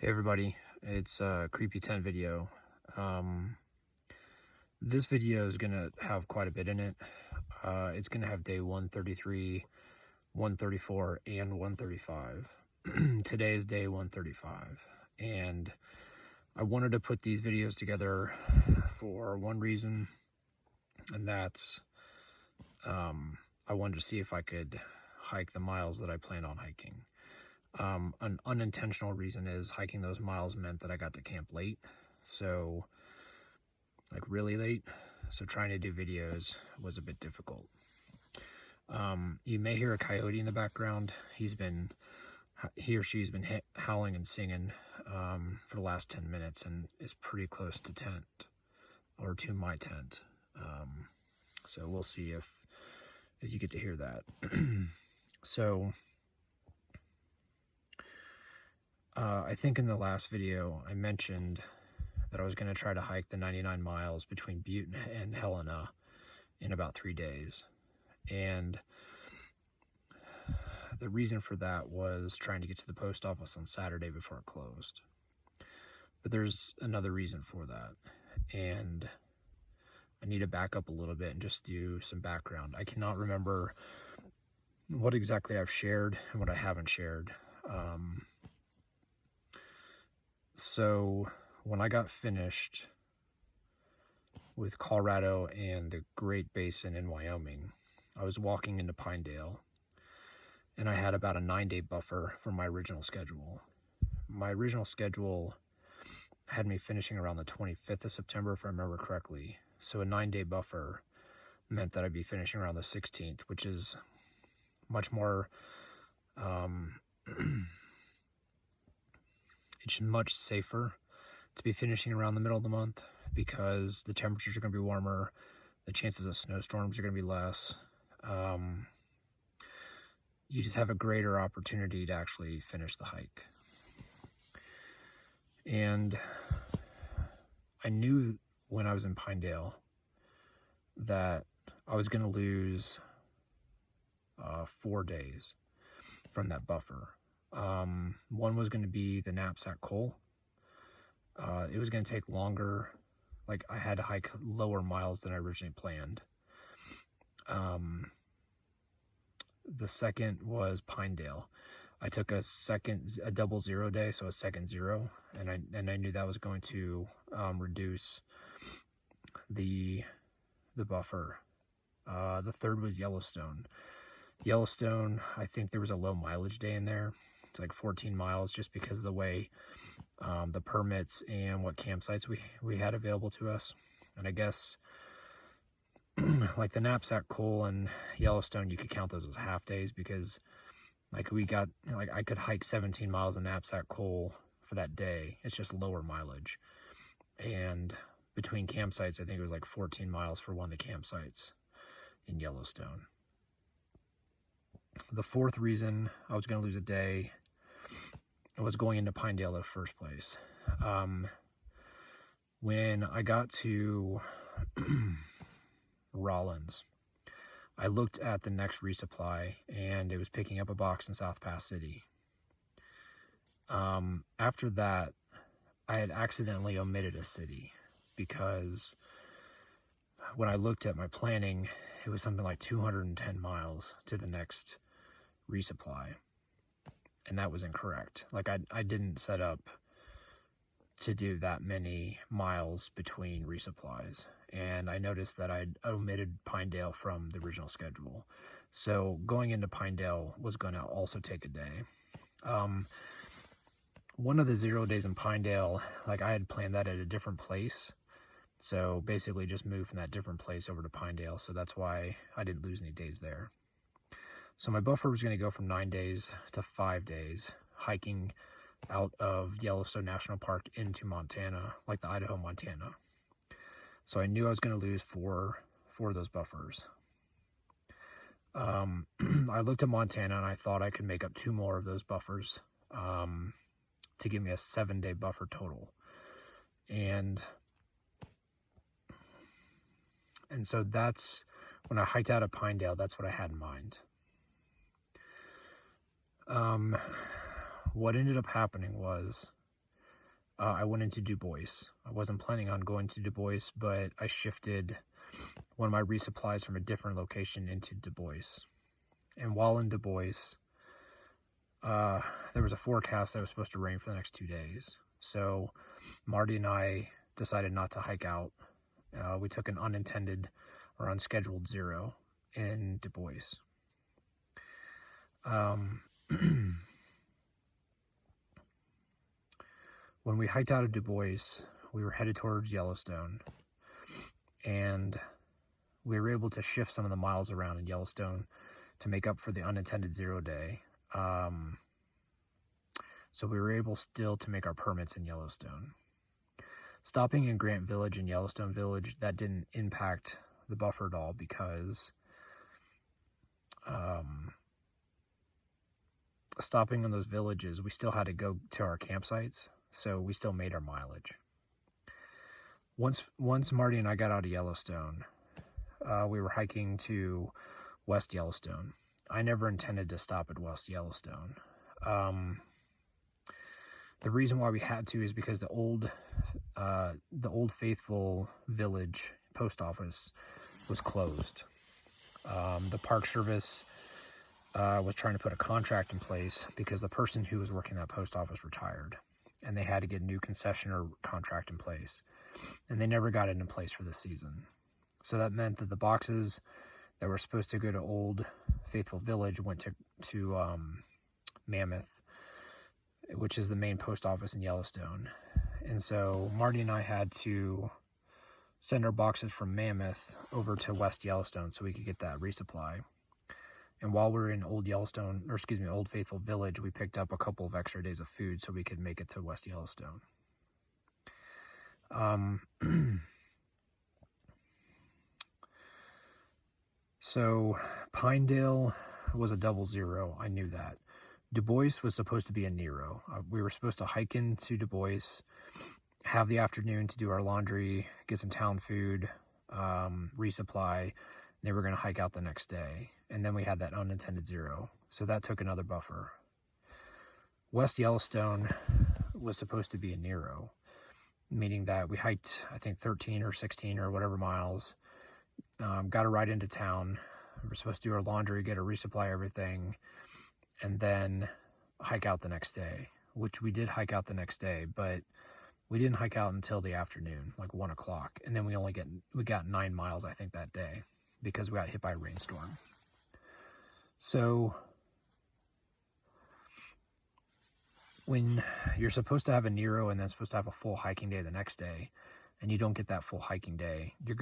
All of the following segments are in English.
Hey everybody, it's a creepy tent video. This video is gonna have quite a bit in it. It's gonna have day 133, 134, and 135. Today is day 135, and I wanted to put these videos together for one reason, and that's I wanted to see if I could hike the miles that I plan on hiking. An unintentional reason is hiking those miles meant that I got to camp late, so like really late, so trying to do videos was a bit difficult. You may hear a coyote in the background. He or she's been howling and singing for the last 10 minutes and is pretty close to my tent. So we'll see if you get to hear that. So I think in the last video I mentioned that I was going to try to hike the 99 miles between Butte and Helena in about 3 days. And the reason for that was trying to get to the post office on Saturday before it closed. But there's another reason for that. And I need to back up a little bit and just do some background. I cannot remember what exactly I've shared and what I haven't shared. So when I got finished with Colorado and the Great Basin in Wyoming, I was walking into Pinedale, and I had about a 9-day buffer from my original schedule. My original schedule had me finishing around the 25th of September, if I remember correctly. So a 9-day buffer meant that I'd be finishing around the 16th, which is much more, it's much safer to be finishing around the middle of the month because the temperatures are going to be warmer, the chances of snowstorms are going to be less. You just have a greater opportunity to actually finish the hike. And I knew when I was in Pinedale that I was going to lose 4 days from that buffer. One was going to be the knapsack coal. It was going to take longer. Like, I had to hike lower miles than I originally planned. The second was Pinedale. I took a double 0 day, so a second 0, and I knew that was going to reduce the buffer. The third was Yellowstone. Yellowstone, I think there was a low mileage day in there. It's like 14 miles just because of the way the permits and what campsites we had available to us. And I guess like the knapsack coal and Yellowstone, you could count those as half days because like I could hike 17 miles of knapsack coal for that day. It's just lower mileage. And between campsites, I think it was like 14 miles for one of the campsites in Yellowstone. The fourth reason I was going to lose a day was going into Pinedale in the first place. When I got to Rollins, I looked at the next resupply and it was picking up a box in South Pass City. After that, I had accidentally omitted a city because when I looked at my planning, it was something like 210 miles to the next resupply, and that was incorrect. Like I didn't set up to do that many miles between resupplies, and I noticed that I'd omitted Pinedale from the original schedule. So going into Pinedale was going to also take a day. One of the 0 days in Pinedale, like I had planned that at a different place. So basically just moved from that different place over to Pinedale. So that's why I didn't lose any days there. So my buffer was going to go from 9 days to 5 days, hiking out of Yellowstone National Park into Montana, like the Idaho, Montana. So I knew I was going to lose four of those buffers. I looked at Montana and I thought I could make up 2 more of those buffers to give me a 7-day buffer total. And so that's when I hiked out of Pinedale, that's what I had in mind. What ended up happening was I went into Du Bois. I wasn't planning on going to Du Bois, but I shifted one of my resupplies from a different location into Du Bois. And while in Du Bois, there was a forecast that was supposed to rain for the next 2 days. So Marty and I decided not to hike out. We took an unintended or unscheduled zero in Du Bois. When we hiked out of Du Bois, we were headed towards Yellowstone, and we were able to shift some of the miles around in Yellowstone to make up for the unintended 0 day. So we were able still to make our permits in Yellowstone. Stopping in Grant Village and Yellowstone Village, that didn't impact the buffer at all because stopping in those villages, we still had to go to our campsites, so we still made our mileage. Once Marty and I got out of Yellowstone, we were hiking to West Yellowstone. I never intended to stop at West Yellowstone. The reason why we had to is because the old Faithful Village post office was closed. The Park Service was trying to put a contract in place because the person who was working that post office retired, and they had to get a new concessionaire contract in place, and they never got it in place for this season. So that meant that the boxes that were supposed to go to Old Faithful Village went to Mammoth, which is the main post office in Yellowstone. And so Marty and I had to send our boxes from Mammoth over to West Yellowstone so we could get that resupply. And while we were in Old Faithful Village, we picked up a couple of extra days of food so we could make it to West Yellowstone. So Pinedale was a double zero. I knew that. Du Bois was supposed to be a Nero. We were supposed to hike into Du Bois, have the afternoon to do our laundry, get some town food, resupply. They were going to hike out the next day. And then we had that unintended zero. So that took another buffer. West Yellowstone was supposed to be a Nero, meaning that we hiked, I think, 13 or 16 or whatever miles, got a ride into town. We were supposed to do our laundry, get a resupply, everything, and then hike out the next day, which we did hike out the next day, but we didn't hike out until the afternoon, like 1 o'clock. And then we got 9 miles, I think, that day because we got hit by a rainstorm. So when you're supposed to have a Nero and then supposed to have a full hiking day the next day, and you don't get that full hiking day, you're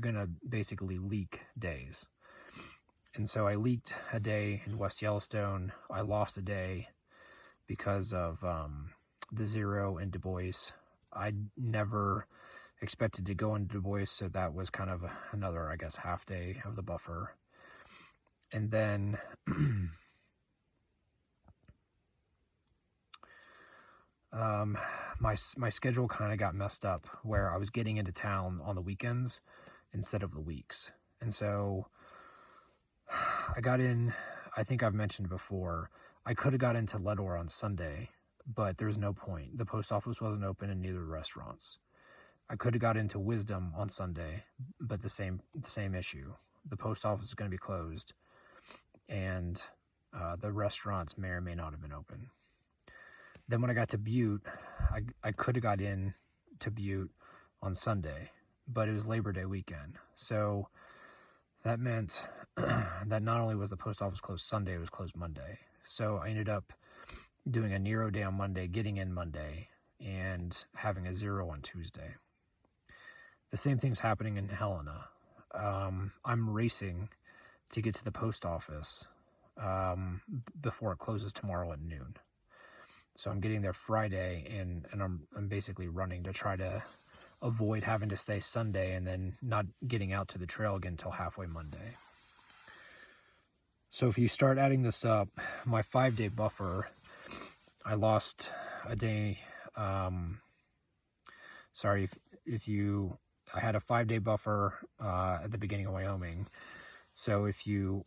gonna basically leak days. And so I leaked a day in West Yellowstone. I lost a day because of the zero in Du Bois. I never expected to go into Du Bois, so that was kind of another, I guess, half day of the buffer. And then my schedule kind of got messed up where I was getting into town on the weekends instead of the weeks. And so I got in, I think I've mentioned before, I could have got into Ledore on Sunday, but there's no point. The post office wasn't open and neither restaurants. I could have got into Wisdom on Sunday, but the same issue. The post office is going to be closed, and the restaurants may or may not have been open. Then when I got to Butte, I could have got in to Butte on Sunday, but it was Labor Day weekend. So that meant that not only was the post office closed Sunday, it was closed Monday. So I ended up doing a Nero day on Monday, getting in Monday, and having a zero on Tuesday. The same thing's happening in Helena. I'm racing to get to the post office before it closes tomorrow at noon. So I'm getting there Friday, and I'm basically running to try to avoid having to stay Sunday and then not getting out to the trail again until halfway Monday. So if you start adding this up, my 5-day buffer, I lost a day. I had a 5-day buffer at the beginning of Wyoming. So if you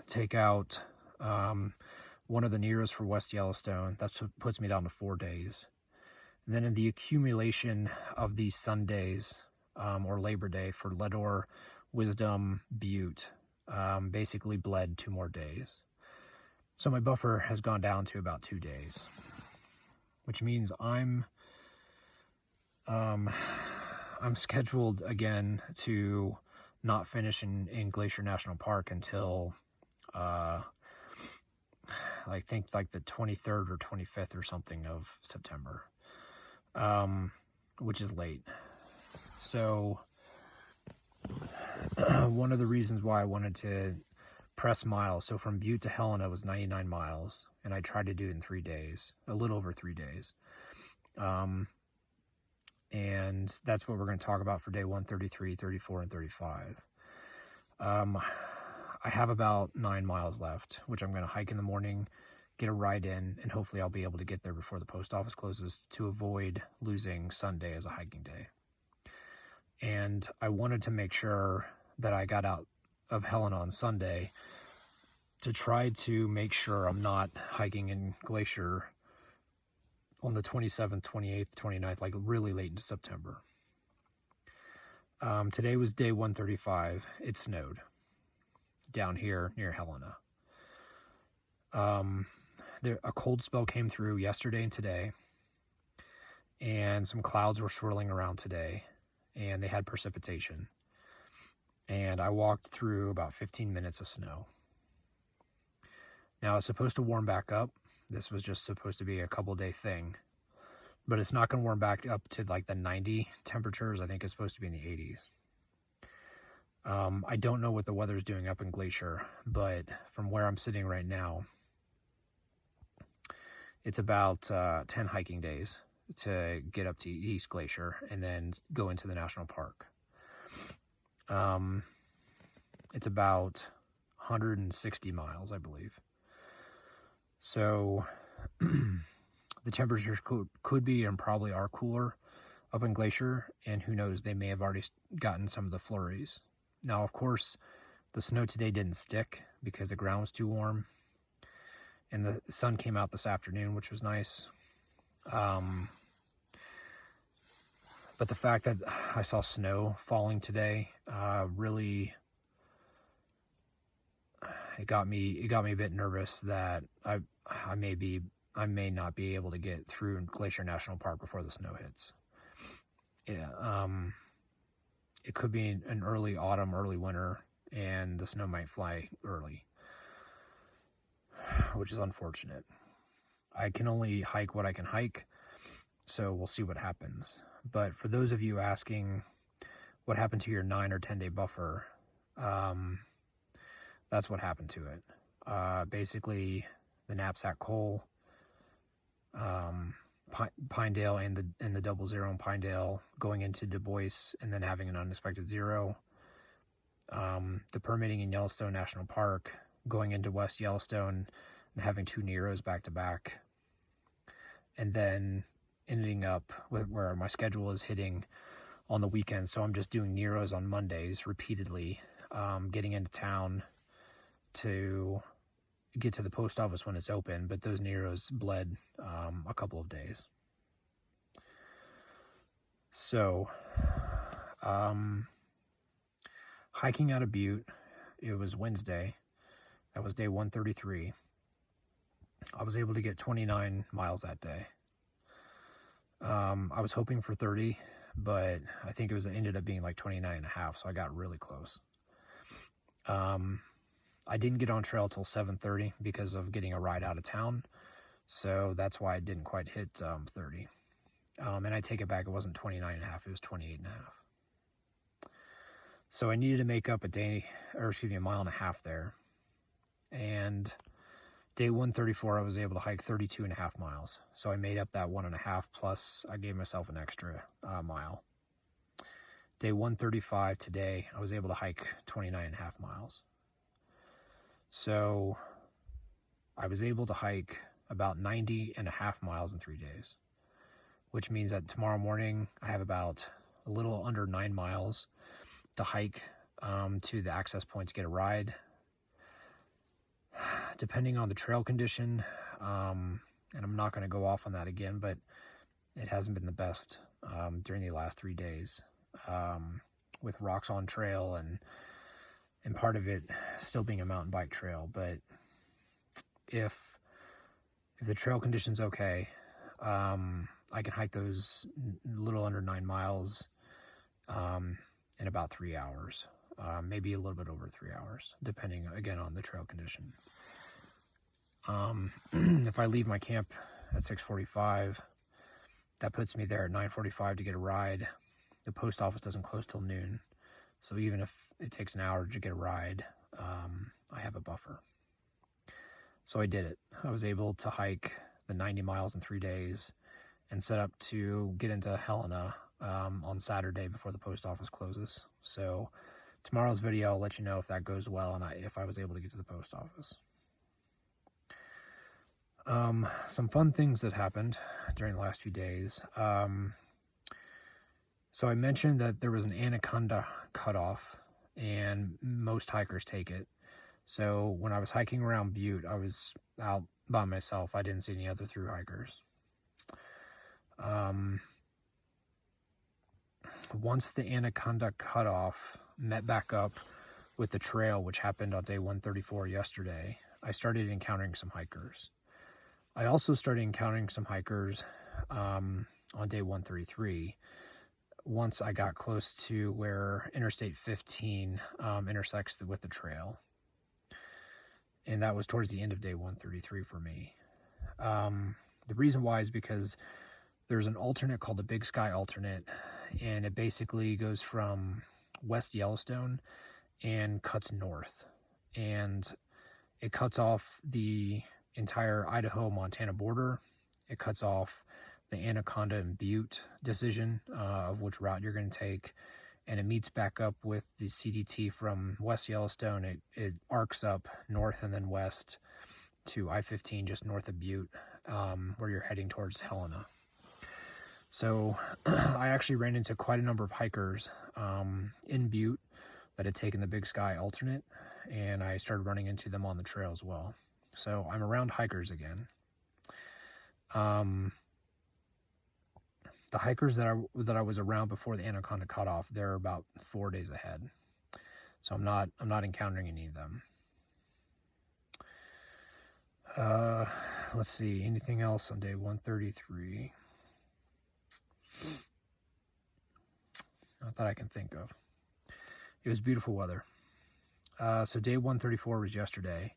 take out one of the Neros for West Yellowstone. That's what puts me down to 4 days. And then in the accumulation of these Sundays, or Labor Day for Ledor, Wisdom, Butte, basically bled 2 more days. So my buffer has gone down to about 2 days, which means I'm scheduled again to not finish in Glacier National Park until I think like the 23rd or 25th or something of September, which is late. So one of the reasons why I wanted to press miles, so from Butte to Helena was 99 miles, and I tried to do it in 3 days, a little over 3 days. And that's what we're going to talk about for day 133, 34, and 35. I have about 9 miles left, which I'm going to hike in the morning, get a ride in, and hopefully I'll be able to get there before the post office closes to avoid losing Sunday as a hiking day. And I wanted to make sure that I got out of Helena on Sunday to try to make sure I'm not hiking in Glacier on the 27th, 28th, 29th, like really late into September. Today was day 135. It snowed down here near Helena. A cold spell came through yesterday and today, and some clouds were swirling around today, and they had precipitation. And I walked through about 15 minutes of snow. Now, it's supposed to warm back up. This was just supposed to be a couple-day thing, but it's not going to warm back up to like the 90 temperatures. I think it's supposed to be in the 80s. I don't know what the weather's doing up in Glacier, but from where I'm sitting right now, it's about 10 hiking days to get up to East Glacier and then go into the national park. It's about 160 miles, I believe. So the temperatures could be and probably are cooler up in Glacier, and who knows, they may have already gotten some of the flurries. Now, of course, the snow today didn't stick because the ground was too warm, and the sun came out this afternoon, which was nice. But the fact that I saw snow falling today really, it got me a bit nervous that I may not be able to get through Glacier National Park before the snow hits. Yeah, it could be an early autumn, early winter, and the snow might fly early, which is unfortunate. I can only hike what I can hike, so we'll see what happens. But for those of you asking what happened to your 9 or 10 day buffer, that's what happened to it. Basically, the knapsack coal, Pinedale and the 00 in Pinedale going into Du Bois and then having an unexpected 0. The permitting in Yellowstone National Park going into West Yellowstone and having 2 Neros back to back, and then ending up with where my schedule is hitting on the weekend. So I'm just doing Neros on Mondays repeatedly, getting into town to get to the post office when it's open, but those Neros bled a couple of days. So hiking out of Butte, it was Wednesday. That was day 133. I was able to get 29 miles that day. I was hoping for 30, but I think it ended up being like 29 and a half, so I got really close. I didn't get on trail till 7:30 because of getting a ride out of town, so that's why I didn't quite hit 30. And I take it back, it wasn't 29 and a half, it was 28 and a half. So I needed to make up a mile and a half there. And day 134, I was able to hike 32 and a half miles. So I made up that 1.5, plus I gave myself an extra mile. Day 135 today, I was able to hike 29 and a half miles. So I was able to hike about 90 and a half miles in 3 days, which means that tomorrow morning I have about a little under 9 miles to hike to the access point to get a ride. depending on the trail condition, and I'm not going to go off on that again, but it hasn't been the best during the last 3 days, with rocks on trail and part of it still being a mountain bike trail. But if the trail condition's okay, I can hike those a little under 9 miles in about 3 hours, maybe a little bit over 3 hours, depending again on the trail condition. If I leave my camp at 6:45, that puts me there at 9:45 to get a ride. The post office doesn't close till noon, so even if it takes an hour to get a ride, I have a buffer. So I did it. I was able to hike the 90 miles in 3 days and set up to get into Helena on Saturday before the post office closes. So tomorrow's video, I'll let you know if that goes well and if I was able to get to the post office. Some fun things that happened during the last few days. So I mentioned that there was an anaconda cutoff, and most hikers take it. So when I was hiking around Butte, I was out by myself. I didn't see any other through hikers. Once the anaconda cutoff met back up with the trail, which happened on day 134 yesterday, I started encountering some hikers. I also started encountering some hikers on day 133 once I got close to where Interstate 15 intersects with the trail. And that was towards the end of day 133 for me. The reason why is because there's an alternate called the Big Sky alternate, and it basically goes from West Yellowstone and cuts north. And it cuts off the entire Idaho-Montana border. It cuts off the Anaconda and Butte decision of which route you're going to take, and it meets back up with the CDT from West Yellowstone. It arcs up north and then west to I-15 just north of Butte, where you're heading towards Helena. So I actually ran into quite a number of hikers in Butte that had taken the Big Sky alternate, and I started running into them on the trail as well. So I'm around hikers again. The hikers that I was around before the anaconda cutoff, they're about 4 days ahead. So I'm not encountering any of them. Let's see, anything else on day 133? Not that I can think of. It was beautiful weather. So day 134 was yesterday.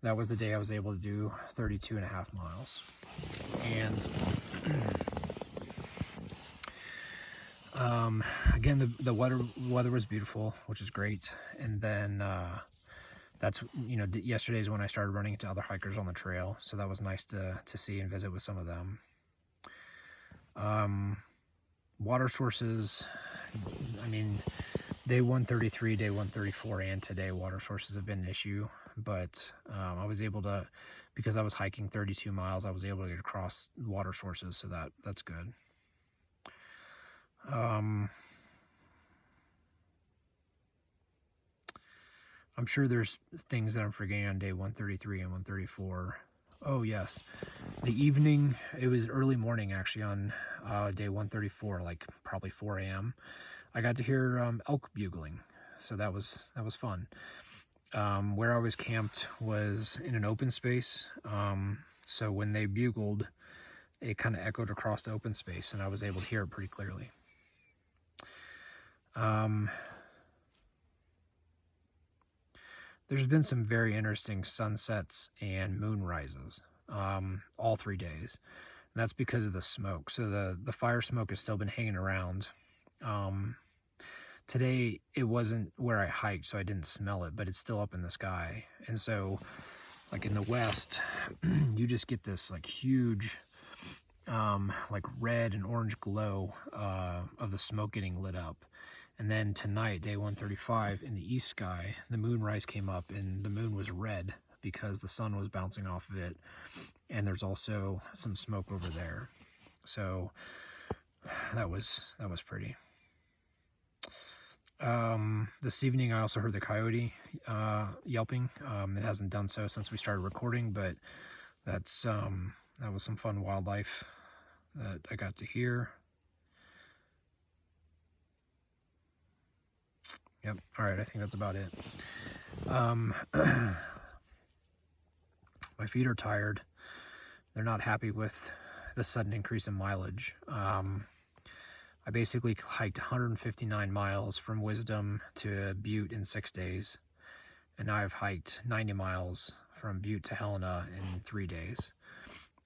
That was the day I was able to do 32.5 miles. And again, the weather was beautiful, which is great. And then that's, yesterday is when I started running into other hikers on the trail. So that was nice to see and visit with some of them. Water sources, I mean, day 133, day 134, and today, water sources have been an issue. But I was able to, because I was hiking 32 miles, I was able to get across water sources, so that's good. I'm sure there's things that I'm forgetting on day 133 and 134. Oh, yes. The evening, it was early morning, actually, on day 134, like probably 4 a.m. I got to hear elk bugling, so that was fun. Where I was camped was in an open space, so when they bugled, it kind of echoed across the open space, and I was able to hear it pretty clearly. There's been some very interesting sunsets and moon rises all 3 days, and that's because of the smoke. So the fire smoke has still been hanging around. Today, it wasn't where I hiked, so I didn't smell it, but it's still up in the sky. And so, like in the west, you just get this like huge, like red and orange glow of the smoke getting lit up. And then tonight, day 135, in the east sky, the moonrise came up, and the moon was red because the sun was bouncing off of it. And there's also some smoke over there. So that was pretty. This evening I also heard the coyote yelping. It hasn't done so since we started recording, but that's that was some fun wildlife that I got to hear. Yep. All right, I think that's about it. My feet are tired. They're not happy with the sudden increase in mileage. I basically hiked 159 miles from Wisdom to Butte in 6 days. And now I've hiked 90 miles from Butte to Helena in 3 days.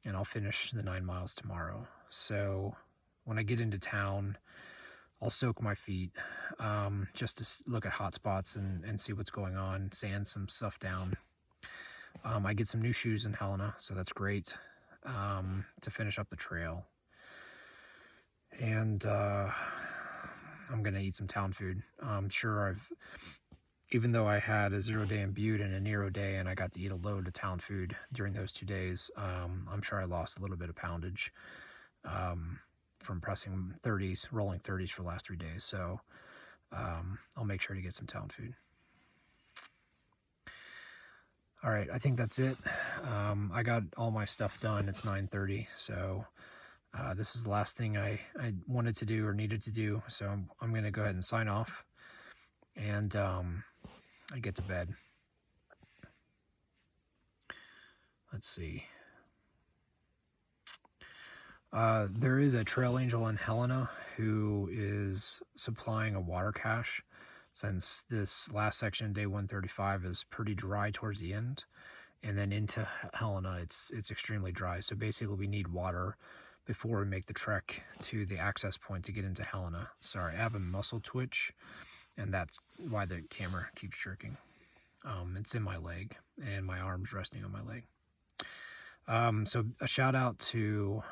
And I'll finish the 9 miles tomorrow. So when I get into town, I'll soak my feet just to look at hot spots and see what's going on, sand some stuff down. I get some new shoes in Helena, so that's great to finish up the trail. And I'm going to eat some town food. I'm sure even though I had a 0 day in Butte and a Nero day, and I got to eat a load of town food during those 2 days, I'm sure I lost a little bit of poundage from pressing 30s, rolling 30s for the last 3 days. So I'll make sure to get some town food. All right, I think that's it. I got all my stuff done. It's 9:30, so this is the last thing I wanted to do or needed to do. So I'm going to go ahead and sign off, and I get to bed. Let's see. There is a trail angel in Helena who is supplying a water cache, since this last section, day 135, is pretty dry towards the end, and then into Helena it's extremely dry. So basically we need water before we make the trek to the access point to get into Helena. Sorry, I have a muscle twitch, and that's why the camera keeps jerking. It's in my leg, and my arm's resting on my leg. So a shout out to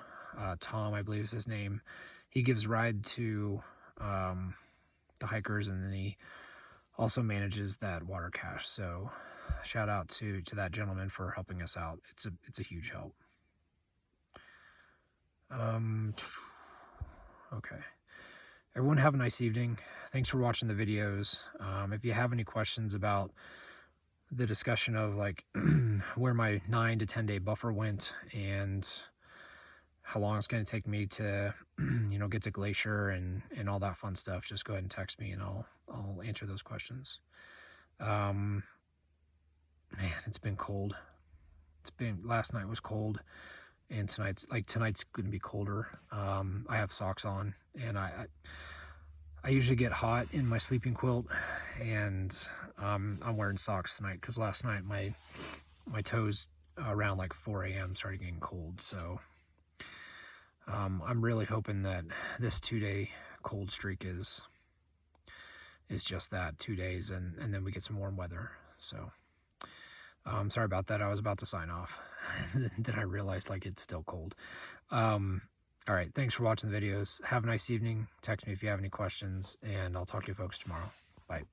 Tom, I believe is his name. He gives ride to the hikers, and then he also manages that water cache. So shout out to that gentleman for helping us out. It's a huge help. Okay, everyone have a nice evening. Thanks for watching the videos. If you have any questions about the discussion of like where my 9 to 10 day buffer went and how long it's going to take me to get to Glacier and all that fun stuff, just go ahead and text me and I'll answer those questions. Man, it's been cold. Last night was cold, and tonight's going to be colder. I have socks on, and I usually get hot in my sleeping quilt, and I'm wearing socks tonight because last night my toes around like 4 a.m. started getting cold. So I'm really hoping that this 2-day cold streak is just that, 2 days, and then we get some warm weather. So sorry about that. I was about to sign off. Then I realized like it's still cold. All right, thanks for watching the videos. Have a nice evening. Text me if you have any questions, and I'll talk to you folks tomorrow. Bye.